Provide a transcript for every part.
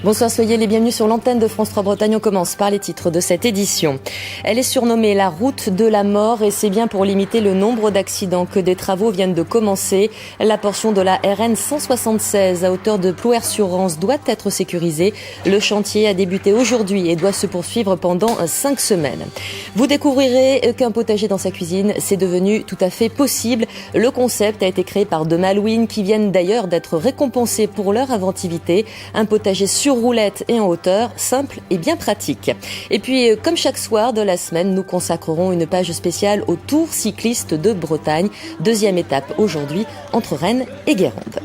Bonsoir, soyez les bienvenus sur l'antenne de France 3 Bretagne. On commence par les titres de cette édition. Elle est surnommée la route de la mort et c'est bien pour limiter le nombre d'accidents que des travaux viennent de commencer. La portion de la RN 176 à hauteur de Plouer-sur-Rance doit être sécurisée. Le chantier a débuté aujourd'hui et doit se poursuivre pendant 5 semaines. Vous découvrirez qu'un potager dans sa cuisine, c'est devenu tout à fait possible. Le concept a été créé par deux Malouines qui viennent d'ailleurs d'être récompensés pour leur inventivité. Un potager sur roulette et en hauteur, simple et bien pratique. Et puis, comme chaque soir de la semaine, nous consacrerons une page spéciale au Tour cycliste de Bretagne. Deuxième étape aujourd'hui entre Rennes et Guérande.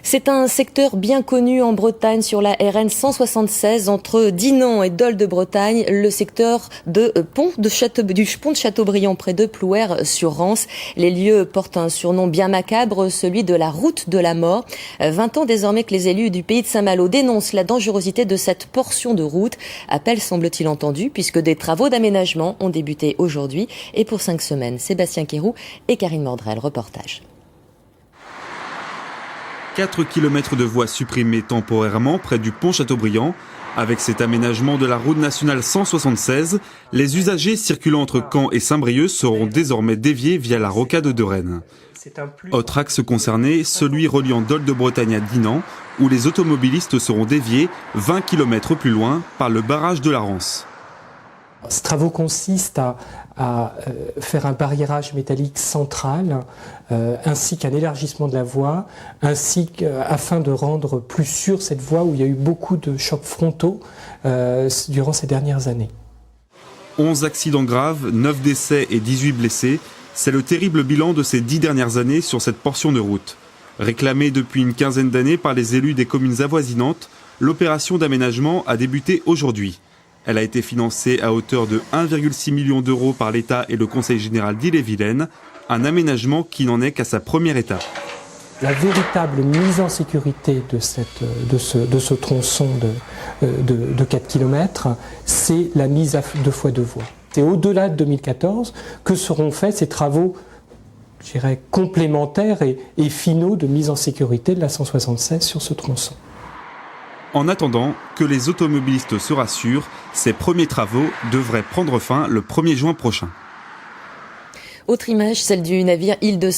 C'est un secteur bien connu en Bretagne sur la RN 176 entre Dinan et Dol de Bretagne, le secteur du pont de Châteaubriand près de Plouer-sur-Rance. Les lieux portent un surnom bien macabre, celui de la route de la mort. 20 ans désormais que les élus du pays de Saint-Malo dénoncent la dangerosité de cette portion de route. Appel semble-t-il entendu puisque des travaux d'aménagement ont débuté aujourd'hui et pour 5 semaines. Sébastien Quéroux et Karine Mordrel, reportage. 4 km de voies supprimées temporairement près du pont Châteaubriand. Avec cet aménagement de la route nationale 176, les usagers circulant entre Caen et Saint-Brieuc seront désormais déviés via la rocade de Rennes. Autre axe concerné, celui reliant Dol de Bretagne à Dinan, où les automobilistes seront déviés 20 km plus loin par le barrage de la Rance. Ce travaux consiste à faire un barriérage métallique central ainsi qu'un élargissement de la voie, afin de rendre plus sûre cette voie où il y a eu beaucoup de chocs frontaux durant ces dernières années. 11 accidents graves, 9 décès et 18 blessés, c'est le terrible bilan de ces 10 dernières années sur cette portion de route. Réclamée depuis une quinzaine d'années par les élus des communes avoisinantes, l'opération d'aménagement a débuté aujourd'hui. Elle a été financée à hauteur de 1,6 million d'euros par l'État et le Conseil général d'Ille-et-Vilaine, un aménagement qui n'en est qu'à sa première étape. La véritable mise en sécurité de ce tronçon de 4 km, c'est la mise à 2x2 voies. C'est au-delà de 2014 que seront faits ces travaux, je dirais, complémentaires et finaux de mise en sécurité de la 176 sur ce tronçon. En attendant que les automobilistes se rassurent, ces premiers travaux devraient prendre fin le 1er juin prochain. Autre image, celle du navire Île de